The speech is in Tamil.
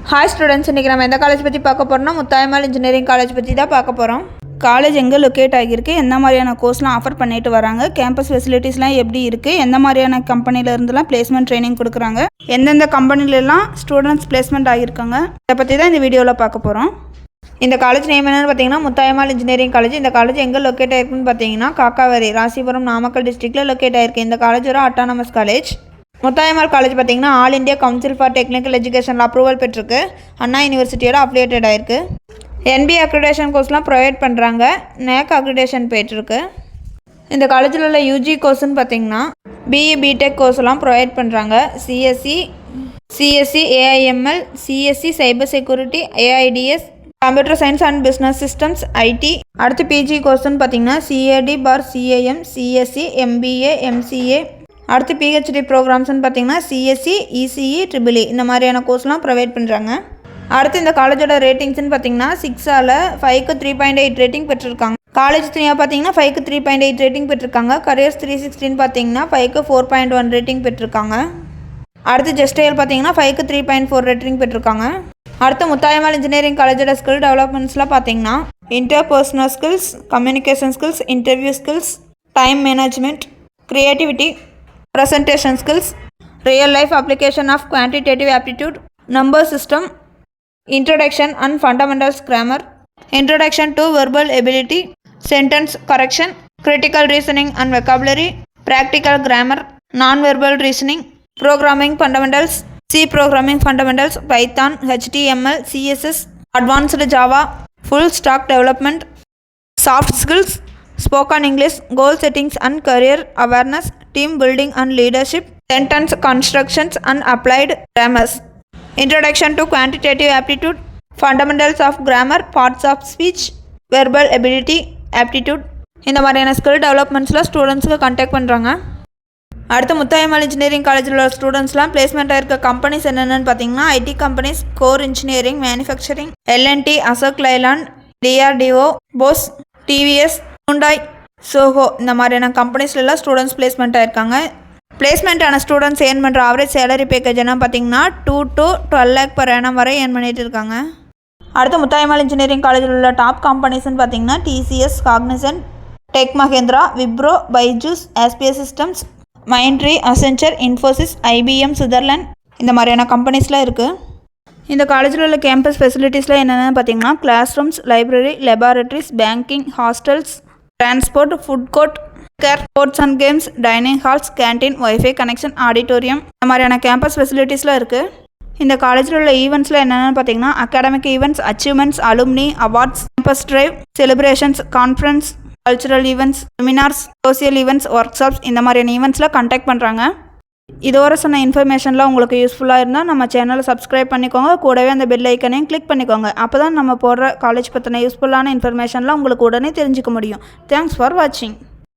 ஹாய் ஸ்டூடெண்ட்ஸ், இன்றைக்கி நம்ம எந்த காலேஜ் பற்றி பார்க்க போகிறோம்னா முத்தாயம்மாள் இன்ஜினியரிங் காலேஜ் பற்றி தான் பார்க்க போகிறோம். காலேஜ் எங்கே லொக்கேட் ஆகியிருக்கு, எந்த மாதிரியான கோர்ஸ்லாம் ஆஃபர் பண்ணிட்டு வராங்க, கேம்பஸ் ஃபெசிலிட்டிஸ்லாம் எப்படி இருக்குது, எந்த மாதிரியான கம்பெனிலேருந்துலாம் பிளேஸ்மெண்ட் ட்ரைனிங் கொடுக்குறாங்க, எந்தெந்த கம்பெனிலலாம் ஸ்டூடெண்ட்ஸ் பிளேஸ்மெண்ட் ஆகியிருக்காங்க, இதை பற்றி தான் இந்த வீடியோவில் பார்க்க போகிறோம். இந்த காலேஜ் நேம் என்னென்னு பார்த்தீங்கன்னா முத்தாயம்மாள் இன்ஜினியரிங் காலேஜ். இந்த காலேஜ் எங்கே லொக்கேட் ஆகிருக்குன்னு பார்த்தீங்கன்னா காக்காவாரி, ராசிபுரம், நாமக்கல் டிஸ்ட்ரிக்டில் லொக்கேட் ஆகிருக்கு. இந்த காலேஜ் ஒரு அட்டானமஸ் காலேஜ். முத்தாயம்மாள் காலேஜ் பார்த்திங்கன்னா all India council for technical எஜுகேஷனில் அப்ரூவல் பெற்றிருக்கு. அண்ணா யூனிவர்சிட்டியோட அஃபிலியேட்டட் ஆகிருக்கு. NBA அக்ரிடேஷன் கோர்ஸ்லாம் ப்ரொவைட் பண்ணுறாங்க. NAC அக்ரிடேஷன் போயிட்டுருக்கு. இந்த காலேஜில் உள்ள UG கோர்ஸ்ன்னு பார்த்திங்கன்னா BE BTech கோர்ஸ்லாம் ப்ரொவைட் பண்ணுறாங்க. CSE AIML, CSE cyber security, AIDS, computer science and business systems, IT. அடுத்து PG கோர்ஸ்ன்னு பார்த்திங்கன்னா CAD/CAM, CSE, MBA, MCA. அடுத்து PhD ப்ரோக்ராம்ஸ்னு பார்த்தீங்கன்னா CSE, ECE, EEE இந்த மாதிரியான கோர்ஸ்லாம் ப்ரொவைட் பண்ணுறாங்க. அடுத்து இந்த காலேஜோட ரேட்டிங்ஸ்னு பார்த்தீங்கன்னா 6ஆல் 5க்கு 3.8 ரேட்டிங் பெற்றிருக்காங்க. காலேஜ் 3 பார்த்தீங்கன்னா 5க்கு 3.8 ரேட்டிங் பெற்றிருக்காங்க. கரியர்ஸ் 360 பார்த்தீங்கன்னா 5க்கு 4.1 ரேட்டிங் பெற்றிருக்காங்க. அடுத்து ஜெஸ்டைல் பார்த்தீங்கன்னா 5க்கு 3.4 ரேட்டிங் பெற்றிருக்காங்க. அடுத்து முத்தாயம்மாள் இன்ஜினியரிங் காலேஜோட ஸ்கில் டெவலப்மெண்ட்ஸ்லாம் பார்த்தீங்கன்னா interpersonal skills, communication skills, interview skills, time management, creativity, presentation skills, real life application of quantitative aptitude, number system, introduction and fundamentals grammar, introduction to verbal ability, sentence correction, critical reasoning and vocabulary, practical grammar, non-verbal reasoning, programming fundamentals, C programming fundamentals, Python, HTML, CSS, advanced Java, full stack development, soft skills, spoken English, goal settings and career awareness, team building and leadership, sentence constructions and applied grammars, introduction to quantitative aptitude, fundamentals of grammar, parts of speech, verbal ability, aptitude. இந்த மாதிரியான ஸ்கில் டெவலப்மெண்ட்ஸில் ஸ்டூடெண்ட்ஸுக்கு கான்டாக்ட் பண்ணுறாங்க. அடுத்து முத்தாயம்மாள் இன்ஜினியரிங் காலேஜில் உள்ள ஸ்டூடெண்ட்ஸ்லாம் பிளேஸ்மெண்ட் ஆகிருக்க கம்பெனிஸ் என்னென்னு பார்த்தீங்கன்னா IT companies, core engineering, manufacturing, L&T, Ashok Leyland, DRDO, Bosch, TVS, Hyundai, Zoho இந்த மாதிரியான கம்பெனிஸ்லாம் ஸ்டூடெண்ட்ஸ் பிளேஸ்மெண்ட் ஆகிருக்காங்க. பிளேஸ்மெண்ட்டான ஸ்டூடெண்ட்ஸ் ஏர்ன் பண்ணுற ஆவரேஜ் சேலரி பேக்கேஜ் என்ன பார்த்தீங்கன்னா 2 to 12 lakh per annum வரை ஏர்ன் பண்ணிட்டு இருக்காங்க. அடுத்து முத்தாயம்மாள் இன்ஜினியரிங் காலேஜில் உள்ள டாப் கம்பெனிஸ்ன்னு பார்த்தீங்கன்னா TCS, Cognizant, tech Mahindra, Wipro, Byju's, SPS systems, Mindtree, Accenture, Infosys, IBM, சுதர்லேண்ட் இந்த மாதிரியான கம்பெனிஸ்லாம் இருக்குது. இந்த காலேஜில் உள்ள கேம்பஸ் ஃபெசிலிட்டிஸில் என்னென்னு பார்த்தீங்கன்னா class rooms, library, laboratories, banking, hostels, transport, food court, care, sports and games, dining halls, canteen, wifi connection, auditorium இந்த மாதிரியான கேம்பஸ் ஃபெசிலிட்டிஸ்லாம் இருக்குது. இந்த காலேஜில் உள்ள ஈவெண்ட்ஸில் என்னென்னு பார்த்தீங்கன்னா academic events, achievements, alumni, awards, campus drive, celebrations, conference, cultural events, seminars, social events, workshops இந்த மாதிரியான ஈவெண்ட்ஸில் கான்டாக்ட் பண்ணுறாங்க. இதுவரை சொன்ன இன்ஃபர்மேஷன்லாம் உங்களுக்கு யூஸ்ஃபுல்லாக இருந்தால் நம்ம சேனலை சப்ஸ்கிரைப் பண்ணிக்கோங்க. கூடவே அந்த பெல் ஐக்கனையும் கிளிக் பண்ணிக்கோங்க. அப்போ தான் நம்ம போடுற காலேஜ் பற்றின யூஸ்ஃபுல்லான இன்ஃபர்மேஷன்லாம் உங்களுக்கு உடனே தெரிஞ்சுக்க முடியும். தேங்க்ஸ் ஃபார் வாட்சிங்.